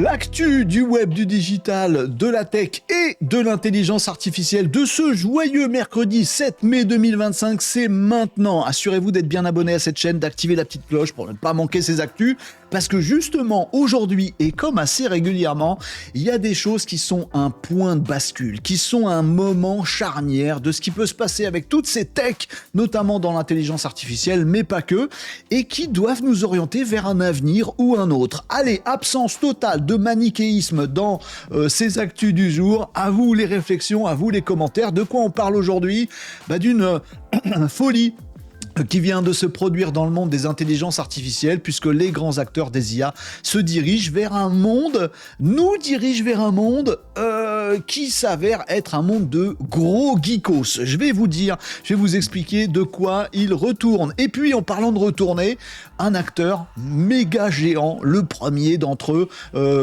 L'actu du web, du digital, de la tech et de l'intelligence artificielle de ce joyeux mercredi 7 mai 2025, c'est maintenant. Assurez-vous d'être bien abonné à cette chaîne, d'activer la petite cloche pour ne pas manquer ces actus. Parce que justement, aujourd'hui, et comme assez régulièrement, il y a des choses qui sont un point de bascule, qui sont un moment charnière de ce qui peut se passer avec toutes ces techs, notamment dans l'intelligence artificielle, mais pas que, et qui doivent nous orienter vers un avenir ou un autre. Allez, absence totale de manichéisme dans ces actus du jour. À vous les réflexions, à vous les commentaires. De quoi on parle aujourd'hui ? D'une folie qui vient de se produire dans le monde des intelligences artificielles, puisque les grands acteurs des IA se dirigent vers un monde, qui s'avère être un monde de gros geekos. Je vais vous expliquer de quoi il retourne. Et puis, en parlant de retourner, un acteur méga géant, le premier d'entre eux,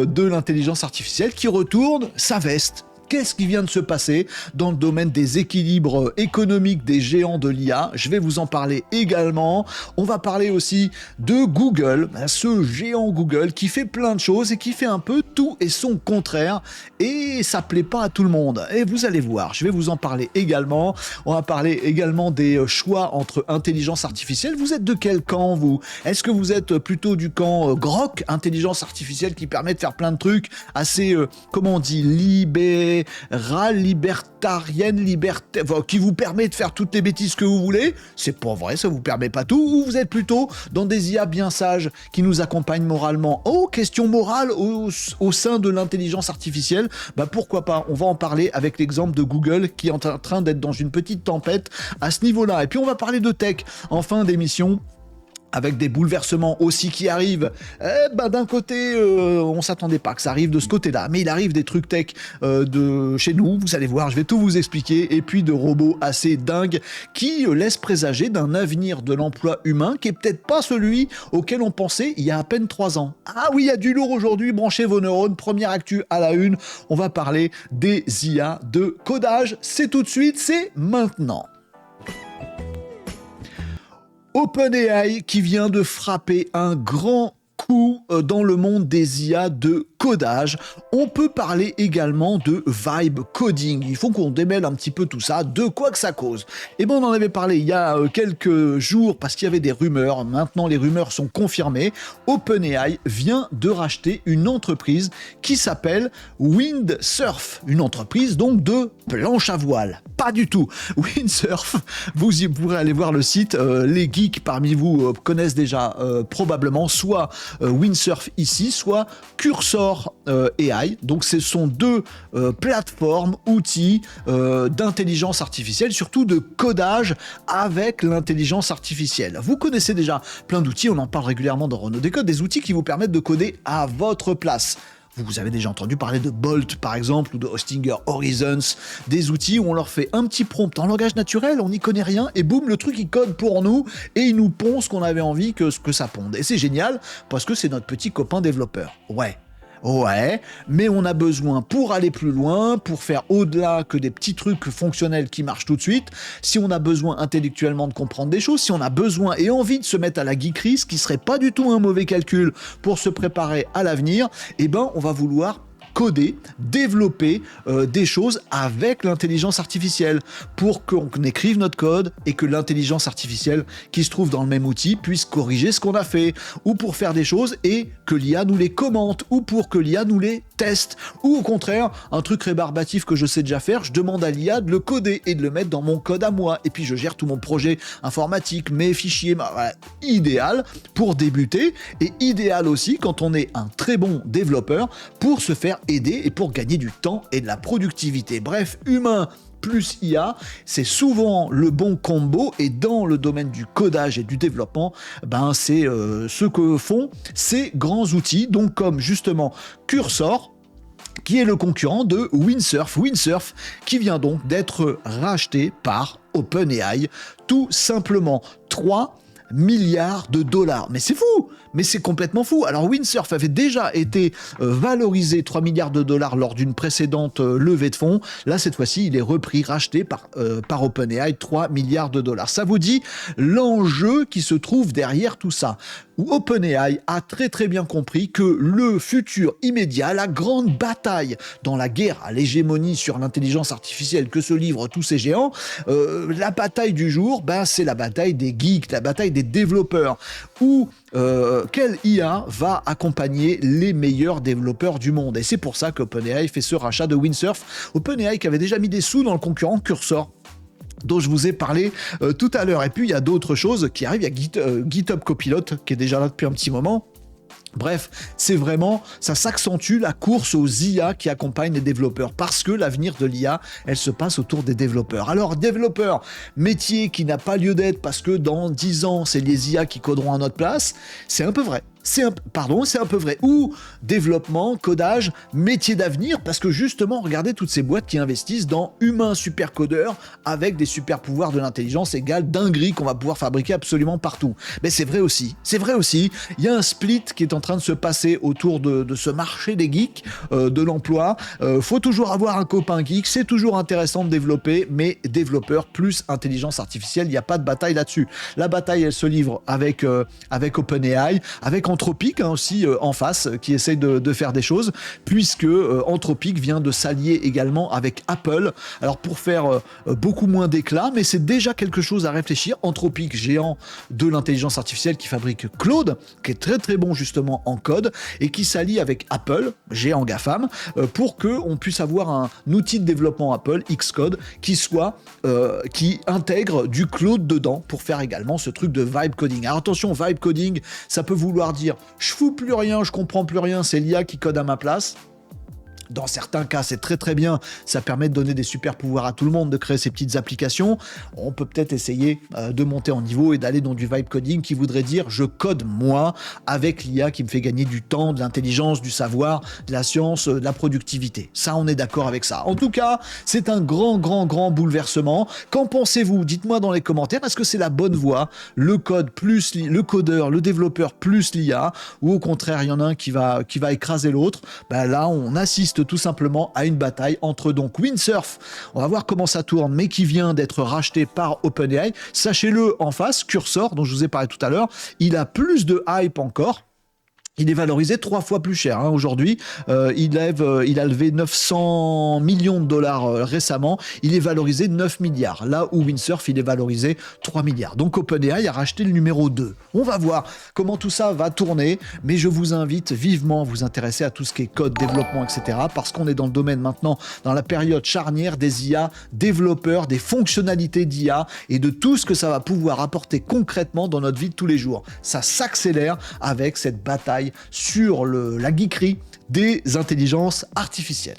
de l'intelligence artificielle, qui retourne sa veste. Qu'est-ce qui vient de se passer dans le domaine des équilibres économiques des géants de l'IA ? Je vais vous en parler également. On va parler aussi de Google, ce géant Google qui fait plein de choses et qui fait un peu tout et son contraire. Et ça plaît pas à tout le monde. Et vous allez voir, je vais vous en parler également. On va parler également des choix entre intelligence artificielle. Vous êtes de quel camp, vous ? Est-ce que vous êtes plutôt du camp Grok, intelligence artificielle qui permet de faire plein de trucs assez, libertarienne, qui vous permet de faire toutes les bêtises que vous voulez? C'est pas vrai, ça vous permet pas tout. Ou vous êtes plutôt dans des IA bien sages qui nous accompagnent moralement? Oh, question morale au sein de l'intelligence artificielle, pourquoi pas? On va en parler avec l'exemple de Google qui est en train d'être dans une petite tempête à ce niveau-là. Et puis on va parler de tech en fin d'émission, avec des bouleversements aussi qui arrivent. D'un côté, on s'attendait pas que ça arrive de ce côté-là, mais il arrive des trucs tech de chez nous, vous allez voir, je vais tout vous expliquer, et puis de robots assez dingues qui laissent présager d'un avenir de l'emploi humain qui est peut-être pas celui auquel on pensait il y a à peine 3 ans. Ah oui, il y a du lourd aujourd'hui, branchez vos neurones, première actu à la une, on va parler des IA de codage, c'est tout de suite, c'est maintenant. OpenAI qui vient de frapper un grand coup dans le monde des IA de codage. On peut parler également de vibe coding. Il faut qu'on démêle un petit peu tout ça, de quoi que ça cause. Et on en avait parlé il y a quelques jours parce qu'il y avait des rumeurs. Maintenant, les rumeurs sont confirmées. OpenAI vient de racheter une entreprise qui s'appelle Windsurf. Une entreprise donc de planche à voile. Pas du tout. Windsurf, vous y pourrez aller voir le site. Les geeks parmi vous connaissent déjà probablement soit Windsurf ici, soit Cursor AI. Donc ce sont deux plateformes, outils d'intelligence artificielle, surtout de codage avec l'intelligence artificielle. Vous connaissez déjà plein d'outils, on en parle régulièrement dans Renaud Décode, des outils qui vous permettent de coder à votre place. Vous avez déjà entendu parler de Bolt, par exemple, ou de Hostinger Horizons, des outils où on leur fait un petit prompt en langage naturel, on n'y connaît rien, et boum, le truc il code pour nous, et il nous pond ce qu'on avait envie que ça ponde. Et c'est génial, parce que c'est notre petit copain développeur. Ouais, mais on a besoin, pour aller plus loin, pour faire au-delà que des petits trucs fonctionnels qui marchent tout de suite, si on a besoin intellectuellement de comprendre des choses, si on a besoin et envie de se mettre à la geekerie, ce qui serait pas du tout un mauvais calcul pour se préparer à l'avenir, on va vouloir coder, développer des choses avec l'intelligence artificielle pour qu'on écrive notre code et que l'intelligence artificielle qui se trouve dans le même outil puisse corriger ce qu'on a fait, ou pour faire des choses et que l'IA nous les commente, ou pour que l'IA nous les teste, ou au contraire, un truc rébarbatif que je sais déjà faire, je demande à l'IA de le coder et de le mettre dans mon code à moi, et puis je gère tout mon projet informatique, mes fichiers, voilà. Idéal pour débuter, et idéal aussi quand on est un très bon développeur pour se faire aider et pour gagner du temps et de la productivité. Bref, humain plus IA, c'est souvent le bon combo, et dans le domaine du codage et du développement, c'est ce que font ces grands outils, donc comme justement Cursor, qui est le concurrent de Windsurf. Windsurf qui vient donc d'être racheté par OpenAI, tout simplement. 3 milliards de dollars. Mais c'est fou, mais c'est complètement fou. Alors Windsurf avait déjà été valorisé 3 milliards de dollars lors d'une précédente levée de fonds. Là, cette fois-ci, il est repris, racheté par OpenAI, 3 milliards de dollars. Ça vous dit l'enjeu qui se trouve derrière tout ça, où OpenAI a très très bien compris que le futur immédiat, la grande bataille dans la guerre à l'hégémonie sur l'intelligence artificielle que se livrent tous ces géants, la bataille du jour, c'est la bataille des geeks, la bataille des développeurs, où quelle IA va accompagner les meilleurs développeurs du monde. Et c'est pour ça qu'OpenAI fait ce rachat de Windsurf. OpenAI qui avait déjà mis des sous dans le concurrent Cursor, dont je vous ai parlé tout à l'heure. Et puis il y a d'autres choses qui arrivent. Il y a GitHub Copilot qui est déjà là depuis un petit moment. Bref, c'est vraiment, ça s'accentue la course aux IA qui accompagnent les développeurs, parce que l'avenir de l'IA, elle se passe autour des développeurs. Alors, développeurs, métier qui n'a pas lieu d'être parce que dans 10 ans, c'est les IA qui coderont à notre place, c'est un peu vrai. C'est un peu vrai. Ou développement, codage, métier d'avenir, parce que justement, regardez toutes ces boîtes qui investissent dans humains super codeurs avec des super pouvoirs de l'intelligence égale dinguerie qu'on va pouvoir fabriquer absolument partout. Mais c'est vrai aussi. Il y a un split qui est en train de se passer autour de ce marché des geeks, de l'emploi. Faut toujours avoir un copain geek. C'est toujours intéressant de développer, mais développeur plus intelligence artificielle, il n'y a pas de bataille là-dessus. La bataille, elle se livre avec OpenAI, avec Anthropic aussi en face, qui essaye de faire des choses, puisque Anthropic vient de s'allier également avec Apple, alors pour faire beaucoup moins d'éclat, mais c'est déjà quelque chose à réfléchir. Anthropic, géant de l'intelligence artificielle qui fabrique Claude, qui est très très bon justement en code, et qui s'allie avec Apple, géant GAFAM, pour qu'on puisse avoir un outil de développement Apple, Xcode, qui intègre du Claude dedans, pour faire également ce truc de vibe coding. Alors attention, vibe coding, ça peut vouloir dire je fous plus rien, je comprends plus rien, c'est l'IA qui code à ma place. Dans certains cas, c'est très très bien, ça permet de donner des super pouvoirs à tout le monde, de créer ces petites applications. On peut peut-être essayer de monter en niveau et d'aller dans du vibe coding qui voudrait dire je code moi avec l'IA qui me fait gagner du temps, de l'intelligence, du savoir, de la science, de la productivité. Ça, on est d'accord avec ça. En tout cas, c'est un grand bouleversement. Qu'en pensez-vous? Dites-moi dans les commentaires, est-ce que c'est la bonne voie? Le code plus le codeur, le développeur plus l'IA, ou au contraire, il y en a un qui va écraser l'autre? Là, on assiste tout simplement à une bataille entre donc Windsurf, on va voir comment ça tourne, mais qui vient d'être racheté par OpenAI. Sachez-le, en face, Cursor, dont je vous ai parlé tout à l'heure, il a plus de hype encore. Il est valorisé 3 fois plus cher aujourd'hui. Il a levé 900 millions de dollars récemment. Il est valorisé 9 milliards. Là où Windsurf, il est valorisé 3 milliards. Donc OpenAI a racheté le numéro 2. On va voir comment tout ça va tourner. Mais je vous invite vivement à vous intéresser à tout ce qui est code, développement, etc. Parce qu'on est dans le domaine maintenant, dans la période charnière des IA développeurs, des fonctionnalités d'IA et de tout ce que ça va pouvoir apporter concrètement dans notre vie de tous les jours. Ça s'accélère avec cette bataille sur la geekerie des intelligences artificielles.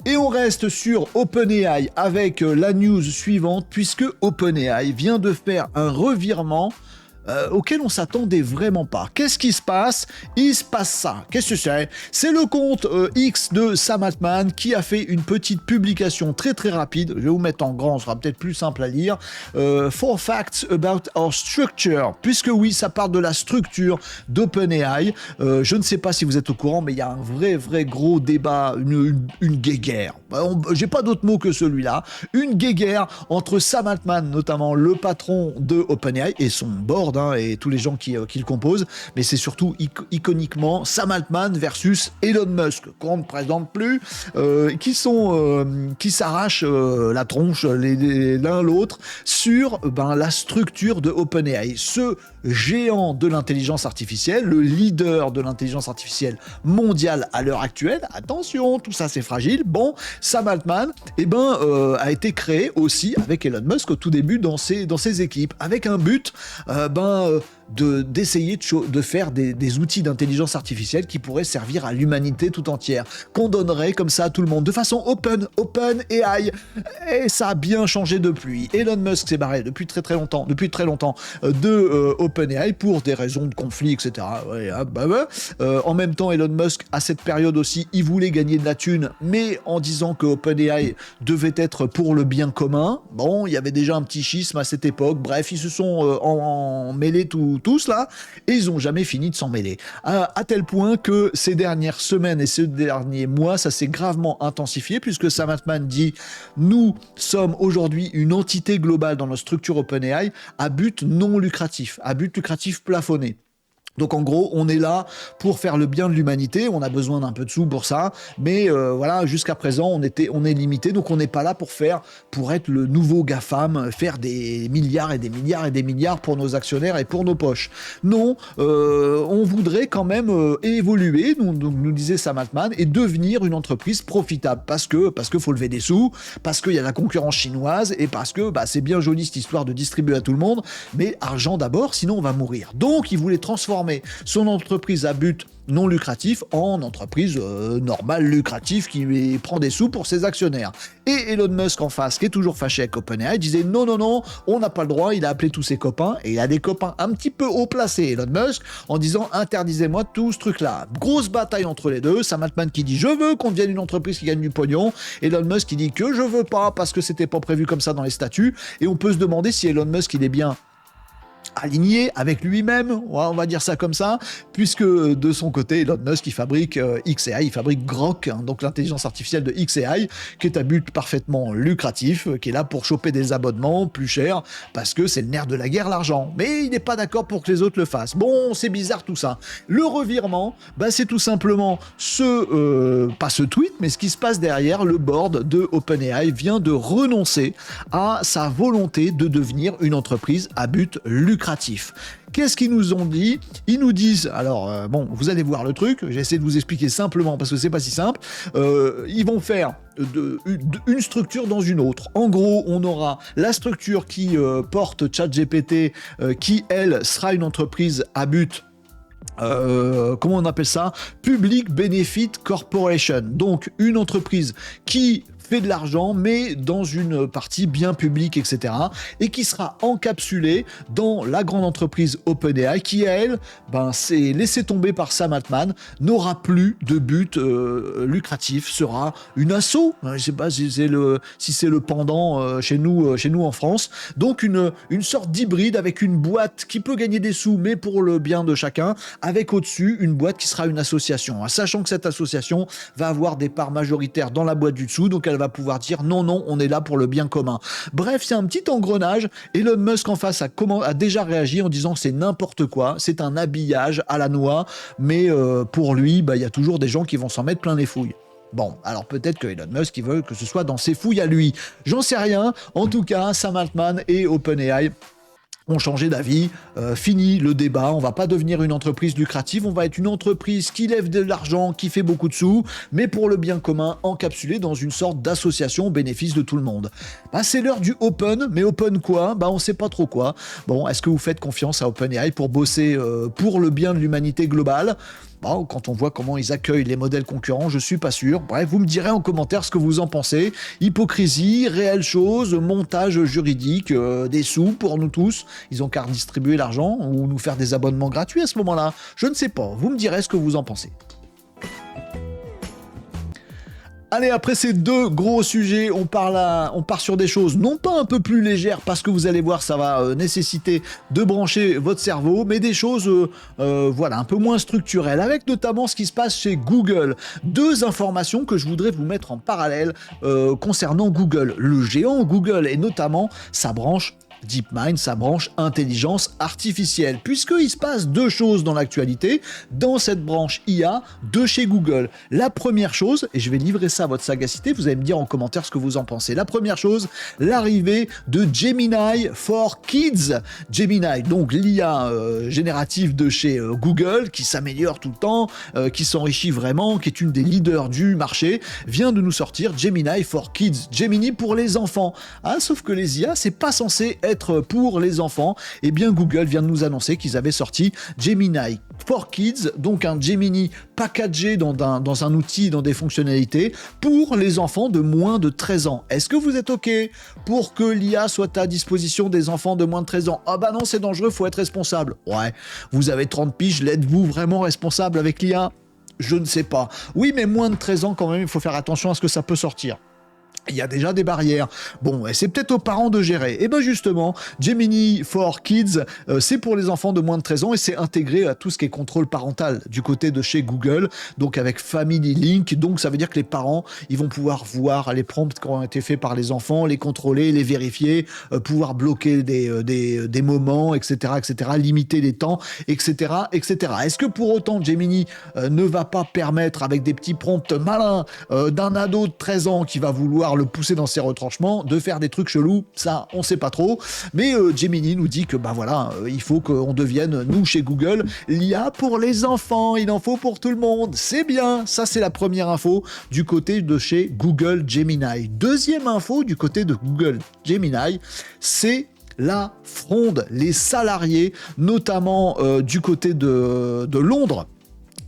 Et on reste sur OpenAI avec la news suivante, puisque OpenAI vient de faire un revirement auquel on s'attendait vraiment pas. Qu'est-ce qui se passe? Il se passe ça. Qu'est-ce que c'est? C'est le compte X de Sam Altman qui a fait une petite publication très très rapide. Je vais vous mettre en grand, ce sera peut-être plus simple à lire. 4 facts about our structure. Puisque oui, ça parle de la structure d'OpenAI. Je ne sais pas si vous êtes au courant, mais il y a un vrai gros débat, une guéguerre. J'ai pas d'autre mot que celui-là. Une guéguerre entre Sam Altman, notamment le patron de OpenAI, et son board, et tous les gens qui le composent, mais c'est surtout iconiquement Sam Altman versus Elon Musk, qu'on ne présente plus, qui s'arrachent la tronche l'un l'autre sur la structure de OpenAI, ce géant de l'intelligence artificielle, le leader de l'intelligence artificielle mondiale à l'heure actuelle. Attention, tout ça c'est fragile. Bon, Sam Altman a été créé aussi avec Elon Musk au tout début dans ses équipes, avec un but d'essayer de faire des outils d'intelligence artificielle qui pourraient servir à l'humanité tout entière, qu'on donnerait comme ça à tout le monde, de façon open AI. Et ça a bien changé depuis. Elon Musk s'est barré depuis très longtemps de OpenAI pour des raisons de conflit, etc. Ouais, en même temps, Elon Musk, à cette période aussi, il voulait gagner de la thune, mais en disant que OpenAI devait être pour le bien commun. Bon, il y avait déjà un petit schisme à cette époque. Bref, ils se sont mêlés tous là, et ils n'ont jamais fini de s'en mêler. À tel point que ces dernières semaines et ces derniers mois, ça s'est gravement intensifié, puisque Sam Altman dit « Nous sommes aujourd'hui une entité globale dans notre structure OpenAI à but non lucratif, à but lucratif plafonné. » Donc en gros, on est là pour faire le bien de l'humanité, on a besoin d'un peu de sous pour ça, mais voilà, jusqu'à présent, on est limité, donc on n'est pas là pour être le nouveau GAFAM, faire des milliards et des milliards et des milliards pour nos actionnaires et pour nos poches. Non, on voudrait quand même évoluer, nous disait Sam Altman, et devenir une entreprise profitable, parce que faut lever des sous, parce qu'il y a la concurrence chinoise, et parce que c'est bien joli cette histoire de distribuer à tout le monde, mais argent d'abord, sinon on va mourir. Donc il voulait transformer son entreprise à but non lucratif en entreprise normale, lucrative, qui prend des sous pour ses actionnaires. Et Elon Musk en face, qui est toujours fâché avec OpenAI, disait non, on n'a pas le droit. Il a appelé tous ses copains, et il a des copains un petit peu haut placés, Elon Musk, en disant interdisez-moi tout ce truc-là. Grosse bataille entre les deux. Sam Altman qui dit je veux qu'on devienne une entreprise qui gagne du pognon. Elon Musk qui dit que je veux pas parce que c'était pas prévu comme ça dans les statuts. Et on peut se demander si Elon Musk il est bien aligné avec lui-même, on va dire ça comme ça, puisque de son côté, Elon Musk, il fabrique xAI, il fabrique Grok, donc l'intelligence artificielle de xAI, qui est à but parfaitement lucratif, qui est là pour choper des abonnements plus chers, parce que c'est le nerf de la guerre, l'argent. Mais il n'est pas d'accord pour que les autres le fassent. Bon, c'est bizarre tout ça. Le revirement, c'est tout simplement pas ce tweet, mais ce qui se passe derrière. Le board de OpenAI vient de renoncer à sa volonté de devenir une entreprise à but lucratif. Qu'est-ce qu'ils nous ont dit? Ils nous disent, alors vous allez voir le truc, j'essaie de vous expliquer simplement parce que c'est pas si simple. Ils vont faire une structure dans une autre. En gros, on aura la structure qui porte ChatGPT, qui elle sera une entreprise à but comment on appelle ça? Public Benefit Corporation. Donc une entreprise qui fait de l'argent, mais dans une partie bien publique, etc. Et qui sera encapsulée dans la grande entreprise OpenAI, qui, à elle, c'est laissé tomber par Sam Altman, n'aura plus de but lucratif, sera une asso. Je ne sais pas si c'est le pendant chez nous en France. Donc une sorte d'hybride avec une boîte qui peut gagner des sous, mais pour le bien de chacun, avec au-dessus une boîte qui sera une association. Sachant que cette association va avoir des parts majoritaires dans la boîte du dessous, donc elle va pouvoir dire non, on est là pour le bien commun. Bref, c'est un petit engrenage. Elon Musk en face a déjà réagi en disant que c'est n'importe quoi, c'est un habillage à la noix, mais pour lui, il y a toujours des gens qui vont s'en mettre plein les fouilles. Bon, alors peut-être que Elon Musk il veut que ce soit dans ses fouilles à lui. J'en sais rien. En tout cas, Sam Altman et OpenAI ont changé d'avis, fini le débat, on va pas devenir une entreprise lucrative, on va être une entreprise qui lève de l'argent, qui fait beaucoup de sous, mais pour le bien commun, encapsulée dans une sorte d'association au bénéfice de tout le monde. C'est l'heure du open, mais open quoi? On sait pas trop quoi. Bon, est-ce que vous faites confiance à OpenAI pour bosser pour le bien de l'humanité globale? Quand on voit comment ils accueillent les modèles concurrents, je suis pas sûr. Bref, vous me direz en commentaire ce que vous en pensez. Hypocrisie, réelle chose, montage juridique, des sous pour nous tous. Ils ont qu'à redistribuer l'argent ou nous faire des abonnements gratuits à ce moment-là. Je ne sais pas. Vous me direz ce que vous en pensez. Allez, après ces deux gros sujets, on part sur des choses non pas un peu plus légères, parce que vous allez voir, ça va nécessiter de brancher votre cerveau, mais des choses un peu moins structurelles, avec notamment ce qui se passe chez Google. Deux informations que je voudrais vous mettre en parallèle concernant Google. Le géant Google, et notamment sa branche DeepMind, sa branche intelligence artificielle, puisqu'il se passe deux choses dans l'actualité, dans cette branche IA de chez Google. La première chose, et je vais livrer ça à votre sagacité, vous allez me dire en commentaire ce que vous en pensez. La première chose, l'arrivée de Gemini for Kids. Gemini, donc l'IA générative de chez Google, qui s'améliore tout le temps, qui s'enrichit vraiment, qui est une des leaders du marché, vient de nous sortir Gemini for Kids. Gemini pour les enfants. Sauf que les IA, c'est pas censé être pour les enfants, eh bien Google vient de nous annoncer qu'ils avaient sorti Gemini for Kids, donc un Gemini packagé dans un outil, dans des fonctionnalités, pour les enfants de moins de 13 ans. Est-ce que vous êtes OK pour que l'IA soit à disposition des enfants de moins de 13 ans? Ah bah non, c'est dangereux, faut être responsable. Ouais, vous avez 30 piges, l'êtes-vous vraiment responsable avec l'IA? Je ne sais pas. Oui, mais moins de 13 ans quand même, il faut faire attention à ce que ça peut sortir. Il y a déjà des barrières. Bon, et c'est peut-être aux parents de gérer. Et bien justement, Gemini for Kids, c'est pour les enfants de moins de 13 ans et c'est intégré à tout ce qui est contrôle parental du côté de chez Google, donc avec Family Link. Donc ça veut dire que les parents, ils vont pouvoir voir les prompts qui ont été faits par les enfants, les contrôler, les vérifier, pouvoir bloquer des moments, etc., etc., limiter les temps, etc., etc. Est-ce que pour autant Gemini ne va pas permettre, avec des petits prompts malins d'un ado de 13 ans qui va vouloir le pousser dans ses retranchements, de faire des trucs chelous? Ça, on sait pas trop. Mais Gemini nous dit que, il faut qu'on devienne, nous, chez Google, l'IA pour les enfants. Il en faut pour tout le monde. C'est bien. Ça, c'est la première info du côté de chez Google Gemini. Deuxième info du côté de Google Gemini, c'est la fronde. Les salariés, notamment du côté de Londres,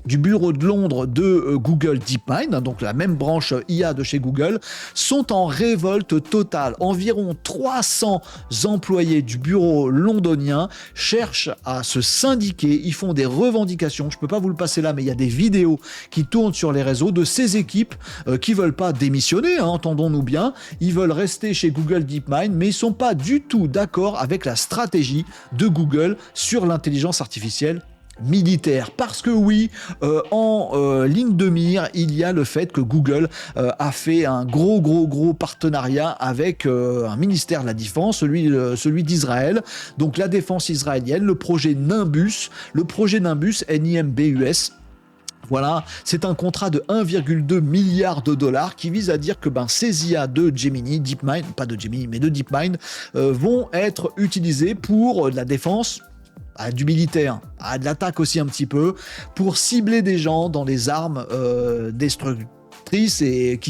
du bureau de Londres de Google DeepMind, donc la même branche IA de chez Google, sont en révolte totale. Environ 300 employés du bureau londonien cherchent à se syndiquer, ils font des revendications, je ne peux pas vous le passer là, mais il y a des vidéos qui tournent sur les réseaux de ces équipes qui ne veulent pas démissionner, entendons-nous bien, ils veulent rester chez Google DeepMind, mais ils ne sont pas du tout d'accord avec la stratégie de Google sur l'intelligence artificielle militaire, parce que oui, en ligne de mire, il y a le fait que Google a fait un gros partenariat avec un ministère de la Défense, celui d'Israël, donc la défense israélienne, le projet Nimbus, Nimbus. Voilà, c'est un contrat de 1,2 milliard de dollars qui vise à dire que ces IA de Gemini, DeepMind, pas de Gemini, mais de DeepMind, vont être utilisées pour la défense, du militaire, de l'attaque aussi un petit peu, pour cibler des gens dans les armes destructrices et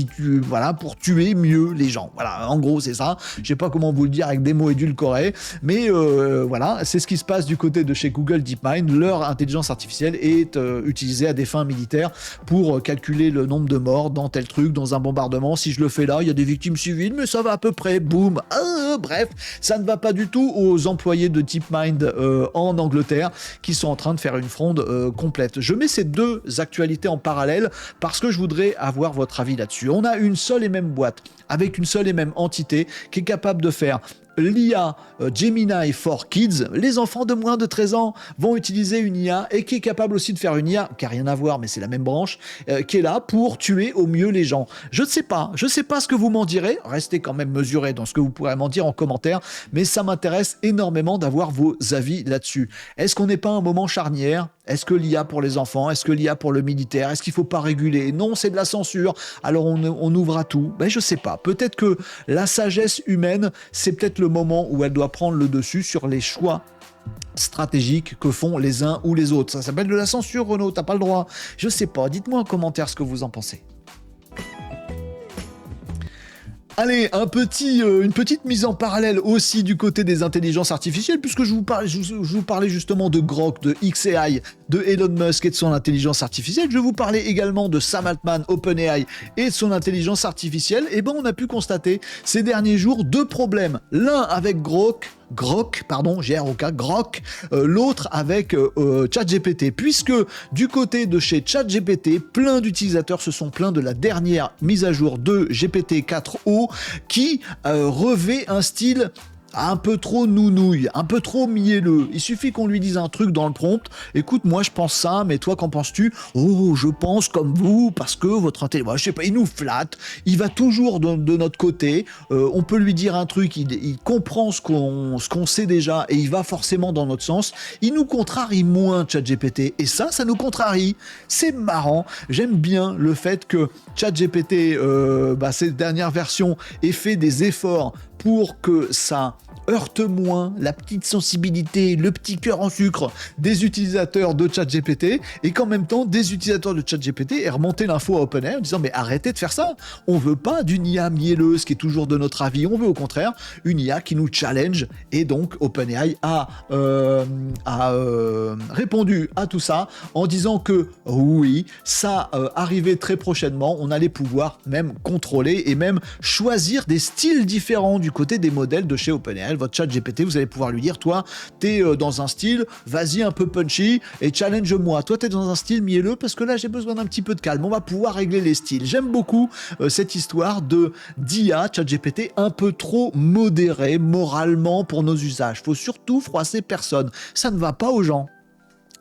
pour tuer mieux les gens. Voilà, en gros c'est ça. Je sais pas comment vous le dire avec des mots édulcorés, mais voilà, c'est ce qui se passe du côté de chez Google DeepMind. Leur intelligence artificielle est utilisée à des fins militaires pour calculer le nombre de morts dans tel truc, dans un bombardement. Si je le fais là, il y a des victimes civiles, mais ça va à peu près, boum. Bref, ça ne va pas du tout aux employés de DeepMind en Angleterre qui sont en train de faire une fronde complète. Je mets ces deux actualités en parallèle parce que je voudrais avoir votre avis là-dessus. On a une seule et même boîte avec une seule et même entité qui est capable de faire l'IA Gemini for Kids. Les enfants de moins de 13 ans vont utiliser une IA et qui est capable aussi de faire une IA qui n'a rien à voir, mais c'est la même branche, qui est là pour tuer au mieux les gens. Je ne sais pas ce que vous m'en direz. Restez quand même mesurés dans ce que vous pourrez m'en dire en commentaire, mais ça m'intéresse énormément d'avoir vos avis là-dessus. Est-ce qu'on n'est pas à un moment charnière ? Est-ce que l'IA pour les enfants? Est-ce que l'IA pour le militaire? Est-ce qu'il ne faut pas réguler? Non, c'est de la censure. Alors on ouvre à tout. Je ne sais pas. Peut-être que la sagesse humaine, c'est peut-être le moment où elle doit prendre le dessus sur les choix stratégiques que font les uns ou les autres. Ça s'appelle de la censure, Renaud. T'as pas le droit. Je sais pas. Dites-moi en commentaire ce que vous en pensez. Allez, une petite mise en parallèle aussi du côté des intelligences artificielles, puisque je vous parlais justement de Grok, de xAI, de Elon Musk et de son intelligence artificielle. Je vous parlais également de Sam Altman, OpenAI et de son intelligence artificielle. On a pu constater ces derniers jours deux problèmes. L'un avec Grok, l'autre avec ChatGPT, puisque du côté de chez ChatGPT, plein d'utilisateurs se sont plaints de la dernière mise à jour de GPT-4o qui revêt un style un peu trop nounouille, un peu trop mielleux. Il suffit qu'on lui dise un truc dans le prompt. Écoute, moi je pense ça, mais toi qu'en penses-tu? Oh, je pense comme vous, parce que votre intelligence, je sais pas, il nous flatte, il va toujours de notre côté. On peut lui dire un truc, il comprend ce qu'on sait déjà et il va forcément dans notre sens. Il nous contrarie moins, ChatGPT, et ça nous contrarie. C'est marrant. J'aime bien le fait que ChatGPT, cette dernière version, ait fait des efforts pour que ça heurte moins la petite sensibilité, le petit cœur en sucre des utilisateurs de ChatGPT, et qu'en même temps, des utilisateurs de ChatGPT aient remonté l'info à OpenAI en disant mais arrêtez de faire ça, on veut pas d'une IA mielleuse qui est toujours de notre avis, on veut au contraire une IA qui nous challenge, et donc OpenAI a répondu à tout ça en disant que oui, ça arrivait très prochainement, on allait pouvoir même contrôler et même choisir des styles différents du côté des modèles de chez OpenAI. Votre chat GPT, vous allez pouvoir lui dire, toi, t'es dans un style, vas-y un peu punchy et challenge-moi. Toi, t'es dans un style mielleux parce que là, j'ai besoin d'un petit peu de calme. On va pouvoir régler les styles. J'aime beaucoup cette histoire d'IA, ChatGPT, un peu trop modéré moralement pour nos usages. Faut surtout froisser personne. Ça ne va pas aux gens.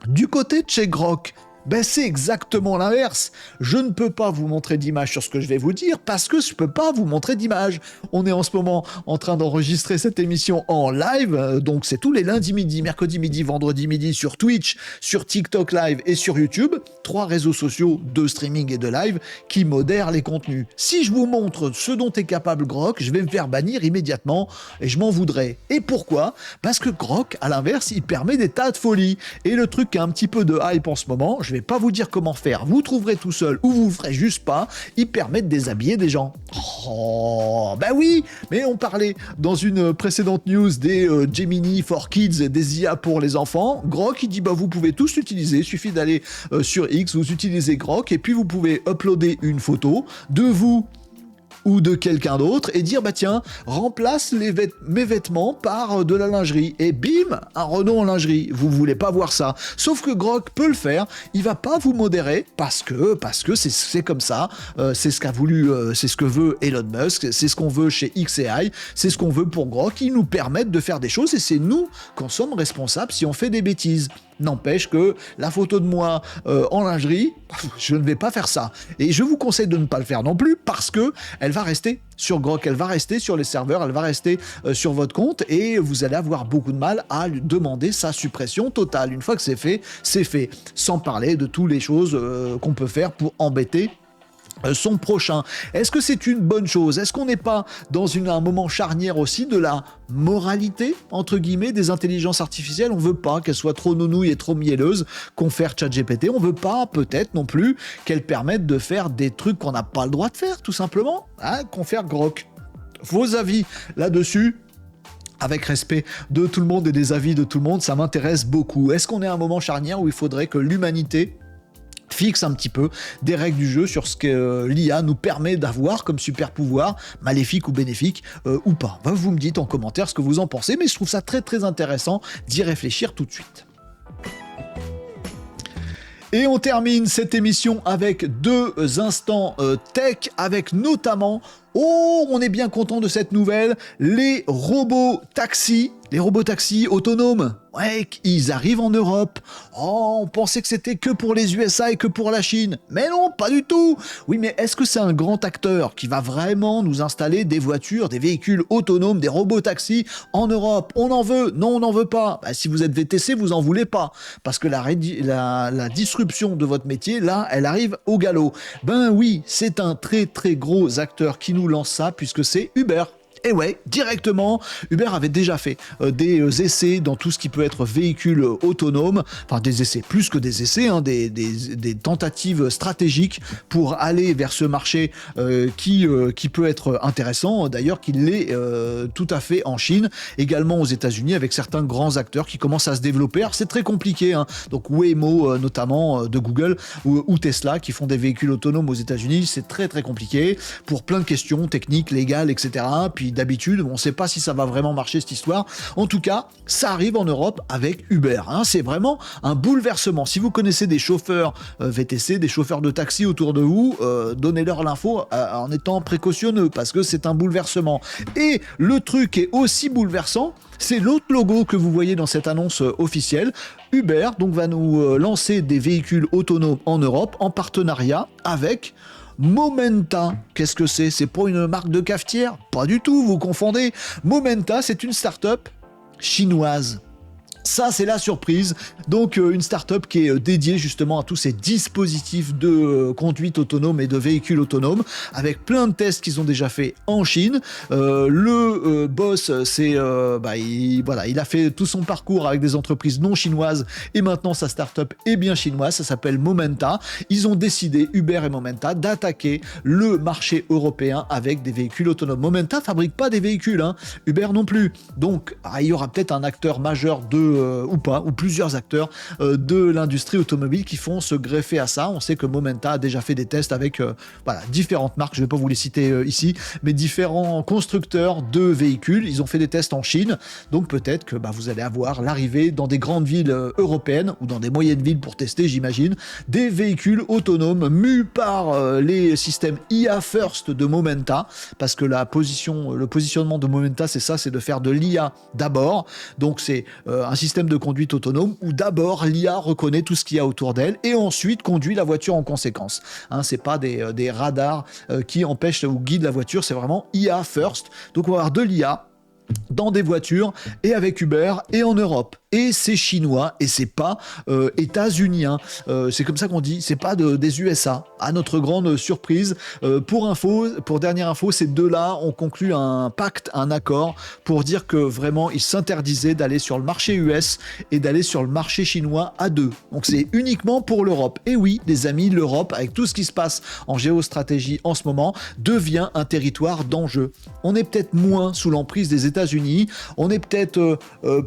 Du côté de chez Grok, ben c'est exactement l'inverse. Je ne peux pas vous montrer d'image sur ce que je vais vous dire parce que je peux pas vous montrer d'image. On est en ce moment en train d'enregistrer cette émission en live, donc c'est tous les lundis midi, mercredi midi, vendredi midi sur Twitch, sur TikTok Live et sur YouTube. 3 réseaux sociaux de streaming et de live qui modèrent les contenus. Si je vous montre ce dont est capable Grok, je vais me faire bannir immédiatement et je m'en voudrais. Et pourquoi ? Parce que Grok, à l'inverse, il permet des tas de folies. Et le truc qui a un petit peu de hype en ce moment, je vais pas vous dire comment faire, vous trouverez tout seul ou vous le ferez juste pas, il permet de déshabiller des gens. Oh, bah oui, mais on parlait dans une précédente news des Gemini for Kids, des IA pour les enfants. Grok, il dit bah vous pouvez tous l'utiliser, il suffit d'aller sur X, vous utilisez Grok et puis vous pouvez uploader une photo de vous ou de quelqu'un d'autre et dire bah tiens, remplace mes vêtements par de la lingerie et bim, un Renault en lingerie. Vous voulez pas voir ça. Sauf que Grok peut le faire, il va pas vous modérer parce que c'est comme ça, c'est ce qu'a voulu, c'est ce que veut Elon Musk, c'est ce qu'on veut chez xAI, c'est ce qu'on veut pour Grok, ils nous permettent de faire des choses et c'est nous qu'on sommes responsables si on fait des bêtises. N'empêche que la photo de moi en lingerie, je ne vais pas faire ça. Et je vous conseille de ne pas le faire non plus parce que elle va rester sur Grok, elle va rester sur les serveurs, elle va rester sur votre compte et vous allez avoir beaucoup de mal à lui demander sa suppression totale. Une fois que c'est fait, c'est fait. Sans parler de toutes les choses qu'on peut faire pour embêter son prochain. Est-ce que c'est une bonne chose ? Est-ce qu'on n'est pas dans un moment charnière aussi de la moralité, entre guillemets, des intelligences artificielles ? On veut pas qu'elles soient trop nounouilles et trop mielleuses, confère ChatGPT. On veut pas, peut-être non plus, qu'elles permettent de faire des trucs qu'on n'a pas le droit de faire, tout simplement. Confère Grok. Vos avis là-dessus ? Avec respect de tout le monde et des avis de tout le monde, ça m'intéresse beaucoup. Est-ce qu'on est à un moment charnière où il faudrait que l'humanité fixe un petit peu des règles du jeu sur ce que l'IA nous permet d'avoir comme super pouvoir, maléfique ou bénéfique ou pas. Vous me dites en commentaire ce que vous en pensez, mais je trouve ça très très intéressant d'y réfléchir tout de suite. Et on termine cette émission avec 2 instants tech, avec notamment, on est bien content de cette nouvelle, les robots taxis autonomes. Ouais, ils arrivent en Europe. Oh, on pensait que c'était que pour les USA et que pour la Chine. Mais non, pas du tout. Oui, mais est-ce que c'est un grand acteur qui va vraiment nous installer des voitures, des véhicules autonomes, des robots taxis en Europe ? On en veut ? Non, on n'en veut pas. Bah, si vous êtes VTC, vous en voulez pas. Parce que la disruption de votre métier, là, elle arrive au galop. Ben oui, c'est un très très gros acteur qui nous lance ça, puisque c'est Uber. Et ouais, directement, Uber avait déjà fait des essais dans tout ce qui peut être véhicule autonome, enfin des essais, plus que des essais, des tentatives stratégiques pour aller vers ce marché qui peut être intéressant, d'ailleurs qu'il l'est tout à fait en Chine, également aux États-Unis avec certains grands acteurs qui commencent à se développer. Alors c'est très compliqué, donc Waymo notamment de Google ou Tesla qui font des véhicules autonomes aux États-Unis, c'est très très compliqué pour plein de questions techniques, légales, etc. Puis d'habitude, on ne sait pas si ça va vraiment marcher cette histoire. En tout cas, ça arrive en Europe avec Uber. C'est vraiment un bouleversement. Si vous connaissez des chauffeurs VTC, des chauffeurs de taxi autour de vous, donnez-leur l'info en étant précautionneux parce que c'est un bouleversement. Et le truc est aussi bouleversant, c'est l'autre logo que vous voyez dans cette annonce officielle. Uber donc va nous lancer des véhicules autonomes en Europe en partenariat avec Momenta. Qu'est-ce que c'est ? C'est pas une marque de cafetière ? Pas du tout, vous confondez. Momenta, c'est une start-up chinoise. Ça, c'est la surprise. Donc, une start-up qui est dédiée justement à tous ces dispositifs de conduite autonome et de véhicules autonomes, avec plein de tests qu'ils ont déjà fait en Chine. Le boss, il a fait tout son parcours avec des entreprises non chinoises et maintenant sa start-up est bien chinoise. Ça s'appelle Momenta. Ils ont décidé, Uber et Momenta, d'attaquer le marché européen avec des véhicules autonomes. Momenta fabrique pas des véhicules, hein. Uber non plus. Donc, il y aura peut-être un acteur majeur ou plusieurs acteurs de l'industrie automobile qui font se greffer à ça. On sait que Momenta a déjà fait des tests avec différentes marques, je ne vais pas vous les citer ici, mais différents constructeurs de véhicules. Ils ont fait des tests en Chine, donc peut-être que vous allez avoir l'arrivée dans des grandes villes européennes ou dans des moyennes villes pour tester, j'imagine, des véhicules autonomes mus par les systèmes IA First de Momenta, parce que le positionnement de Momenta, c'est ça, c'est de faire de l'IA d'abord. Donc c'est un système de conduite autonome où d'abord l'IA reconnaît tout ce qu'il y a autour d'elle et ensuite conduit la voiture en conséquence. C'est pas des radars qui empêchent ou guident la voiture, c'est vraiment IA first. Donc on va avoir de l'IA dans des voitures et avec Uber et en Europe. Et c'est chinois et c'est pas états-unien. C'est comme ça qu'on dit, c'est pas des USA. À notre grande surprise, pour dernière info, ces deux-là ont conclu un pacte, un accord pour dire que vraiment ils s'interdisaient d'aller sur le marché US et d'aller sur le marché chinois à deux. Donc c'est uniquement pour l'Europe. Et oui, les amis, l'Europe, avec tout ce qui se passe en géostratégie en ce moment, devient un territoire d'enjeu. On est peut-être moins sous l'emprise des États-Unis, on est peut-être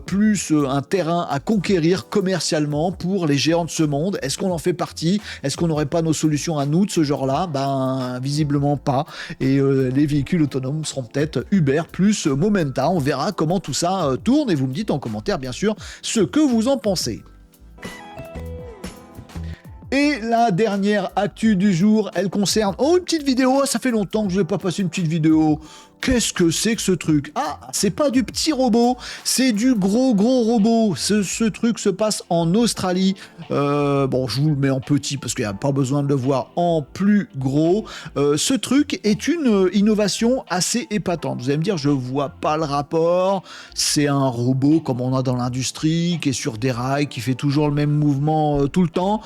plus un terrain à conquérir commercialement pour les géants de ce monde. Est-ce qu'on en fait partie? Est-ce qu'on n'aurait pas nos solutions à nous de ce genre-là? Visiblement pas. Et les véhicules autonomes seront peut-être Uber plus Momenta. On verra comment tout ça tourne et vous me dites en commentaire, bien sûr, ce que vous en pensez. Et la dernière actu du jour, elle concerne... Oh, une petite vidéo, ça fait longtemps que je n'ai pas passé une petite vidéo. Qu'est-ce que c'est que ce truc? C'est pas du petit robot, c'est du gros robot. Ce truc se passe en Australie. Je vous le mets en petit parce qu'il n'y a pas besoin de le voir en plus gros. Ce truc est une innovation assez épatante. Vous allez me dire, je vois pas le rapport. C'est un robot comme on a dans l'industrie, qui est sur des rails, qui fait toujours le même mouvement tout le temps.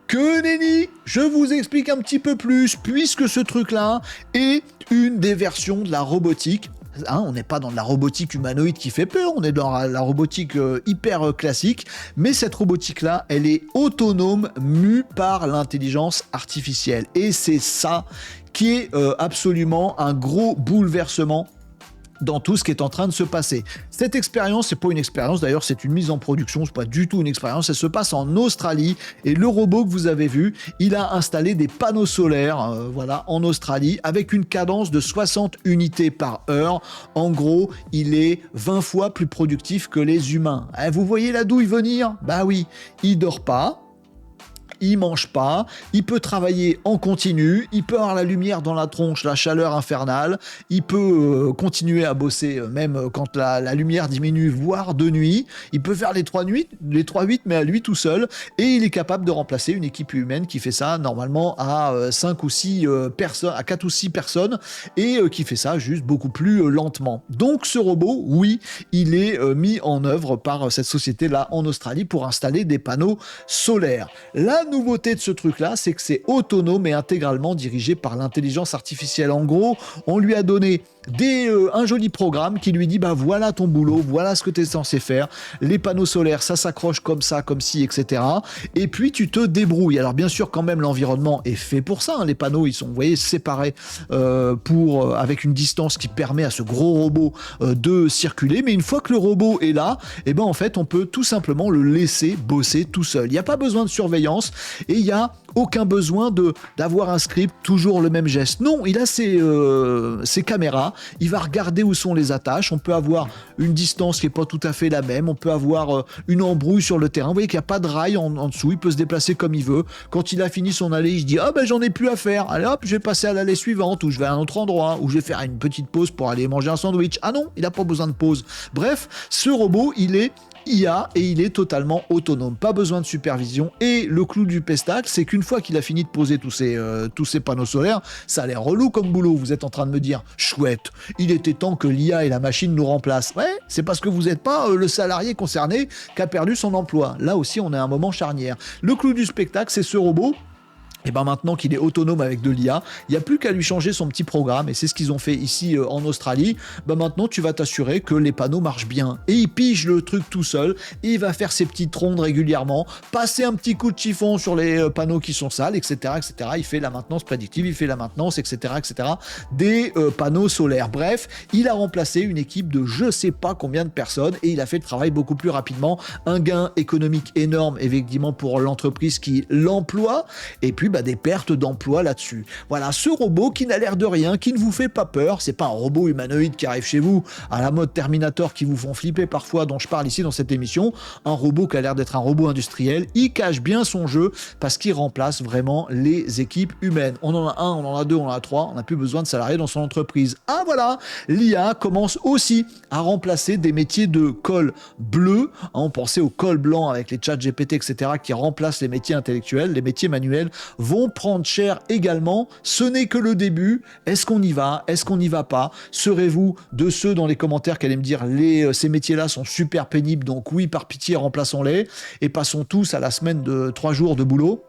Que nenni, je vous explique un petit peu plus, puisque ce truc-là est une des versions de la robotique. On n'est pas dans de la robotique humanoïde qui fait peur, on est dans la robotique hyper classique, mais cette robotique-là, elle est autonome, mue par l'intelligence artificielle. Et c'est ça qui est absolument un gros bouleversement dans tout ce qui est en train de se passer. Cette expérience, c'est pas une expérience, d'ailleurs c'est une mise en production, c'est pas du tout une expérience, elle se passe en Australie et le robot que vous avez vu, il a installé des panneaux solaires en Australie avec une cadence de 60 unités par heure. En gros, il est 20 fois plus productif que les humains. Vous voyez la douille venir? Oui, il dort pas. Il mange pas, il peut travailler en continu, il peut avoir la lumière dans la tronche, la chaleur infernale, il peut continuer à bosser même quand la lumière diminue, voire de nuit, il peut faire les 3-8, mais à lui tout seul, et il est capable de remplacer une équipe humaine qui fait ça normalement à 5 ou 6 personnes, à 4 ou 6 personnes, et qui fait ça juste beaucoup plus lentement. Donc ce robot, oui, il est mis en œuvre par cette société-là en Australie pour installer des panneaux solaires. La nouveauté de ce truc-là, c'est que c'est autonome et intégralement dirigé par l'intelligence artificielle. En gros, on lui a donné un joli programme qui lui dit voilà ton boulot, voilà ce que tu es censé faire, les panneaux solaires ça s'accroche comme ça, comme ci, etc. Et puis tu te débrouilles. Alors bien sûr quand même l'environnement est fait pour ça, les panneaux ils sont séparés avec une distance qui permet à ce gros robot de circuler, mais une fois que le robot est là, en fait on peut tout simplement le laisser bosser tout seul. Il n'y a pas besoin de surveillance et il n'y a aucun besoin d'avoir un script, toujours le même geste. Non, il a ses caméras, il va regarder où sont les attaches, on peut avoir une distance qui n'est pas tout à fait la même, on peut avoir une embrouille sur le terrain, vous voyez qu'il n'y a pas de rail en dessous, il peut se déplacer comme il veut. Quand il a fini son allée, il se dit j'en ai plus à faire, allez hop, je vais passer à l'allée suivante, ou je vais à un autre endroit, ou je vais faire une petite pause pour aller manger un sandwich. Ah non, il n'a pas besoin de pause. Bref, ce robot, il est IA et il est totalement autonome, pas besoin de supervision. Et le clou du pestacle, c'est qu'une fois qu'il a fini de poser tous ces panneaux solaires, ça a l'air relou comme boulot. Vous êtes en train de me dire, chouette, il était temps que l'IA et la machine nous remplacent. Ouais, c'est parce que vous n'êtes pas le salarié concerné qui a perdu son emploi. Là aussi, on est à un moment charnière. Le clou du spectacle, c'est ce robot. Et ben maintenant qu'il est autonome avec de l'IA, il n'y a plus qu'à lui changer son petit programme, et c'est ce qu'ils ont fait ici en Australie. Ben maintenant tu vas t'assurer que les panneaux marchent bien, et il pige le truc tout seul, et il va faire ses petites rondes régulièrement, passer un petit coup de chiffon sur les panneaux qui sont sales, etc., etc. Il fait la maintenance prédictive, il fait la maintenance, etc., etc. des panneaux solaires. Bref, il a remplacé une équipe de je sais pas combien de personnes, et il a fait le travail beaucoup plus rapidement. Un gain économique énorme, effectivement, pour l'entreprise qui l'emploie, et puis des pertes d'emploi là-dessus. Voilà, ce robot qui n'a l'air de rien, qui ne vous fait pas peur, c'est pas un robot humanoïde qui arrive chez vous à la mode Terminator qui vous font flipper parfois, dont je parle ici dans cette émission, un robot qui a l'air d'être un robot industriel, il cache bien son jeu parce qu'il remplace vraiment les équipes humaines. On en a un, on en a deux, on en a trois, on n'a plus besoin de salariés dans son entreprise. Ah voilà, l'IA commence aussi à remplacer des métiers de col bleu, on pensait au col blanc avec les chats GPT, etc., qui remplacent les métiers intellectuels, les métiers manuels vont prendre cher également. Ce n'est que le début. Est-ce qu'on y va? Est-ce qu'on n'y va pas? Serez-vous de ceux dans les commentaires qui allaient me dire ces métiers-là sont super pénibles, donc oui, par pitié, remplaçons-les et passons tous à la semaine de 3 jours de boulot?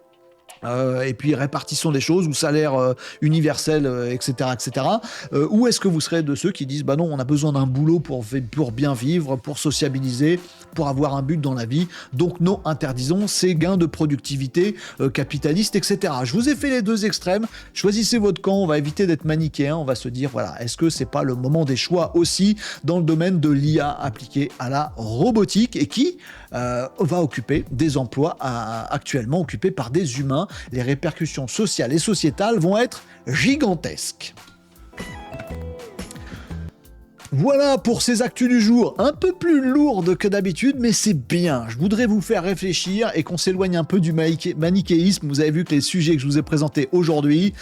Et puis répartissons des choses ou salaire universel, etc., etc. Ou est-ce que vous serez de ceux qui disent bah non, on a besoin d'un boulot pour bien vivre, pour sociabiliser, pour avoir un but dans la vie, donc non, interdisons ces gains de productivité capitaliste, etc. Je vous ai fait les deux extrêmes, choisissez votre camp, on va éviter d'être manichéen, on va se dire voilà, est-ce que c'est pas le moment des choix aussi dans le domaine de l'IA appliquée à la robotique et qui va occuper des emplois actuellement occupés par des humains. Les répercussions sociales et sociétales vont être gigantesques. Voilà pour ces actus du jour, un peu plus lourdes que d'habitude, mais c'est bien. Je voudrais vous faire réfléchir et qu'on s'éloigne un peu du manichéisme. Vous avez vu que les sujets que je vous ai présentés aujourd'hui,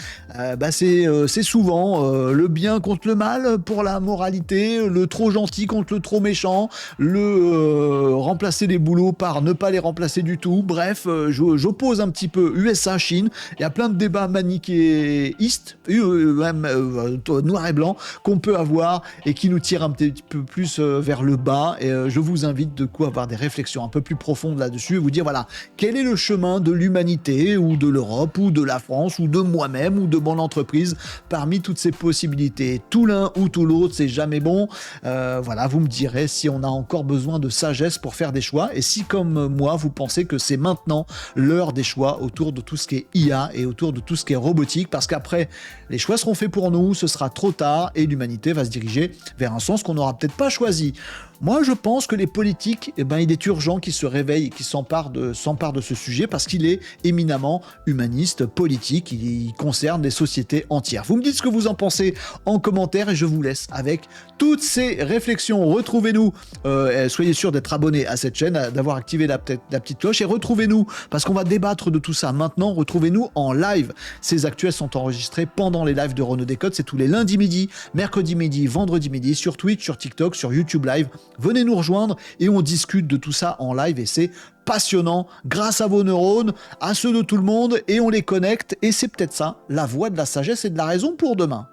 c'est souvent le bien contre le mal pour la moralité, le trop gentil contre le trop méchant, le remplacer les boulots par ne pas les remplacer du tout. Bref, j'oppose un petit peu USA-Chine. Il y a plein de débats manichéistes, noir et blanc, qu'on peut avoir et qui nous tire un petit peu plus vers le bas, et je vous invite de quoi avoir des réflexions un peu plus profondes là-dessus et vous dire voilà, quel est le chemin de l'humanité ou de l'Europe ou de la France ou de moi-même ou de mon entreprise parmi toutes ces possibilités. Tout l'un ou tout l'autre, c'est jamais bon. Voilà, vous me direz si on a encore besoin de sagesse pour faire des choix et si comme moi vous pensez que c'est maintenant l'heure des choix autour de tout ce qui est IA et autour de tout ce qui est robotique, parce qu'après les choix seront faits pour nous, ce sera trop tard et l'humanité va se diriger vers un sens qu'on n'aura peut-être pas choisi. Moi, je pense que les politiques, il est urgent qu'ils se réveillent et qu'ils s'emparent de ce sujet parce qu'il est éminemment humaniste, politique, il concerne des sociétés entières. Vous me dites ce que vous en pensez en commentaire et je vous laisse avec toutes ces réflexions. Retrouvez-nous, soyez sûr d'être abonné à cette chaîne, d'avoir activé la petite cloche et retrouvez-nous parce qu'on va débattre de tout ça maintenant. Retrouvez-nous en live. Ces actuels sont enregistrés pendant les lives de Renaud Décode. C'est tous les lundis midi, mercredi midi, vendredi midi sur Twitch, sur TikTok, sur YouTube Live. Venez nous rejoindre et on discute de tout ça en live et c'est passionnant grâce à vos neurones, à ceux de tout le monde et on les connecte et c'est peut-être ça, la voie de la sagesse et de la raison pour demain.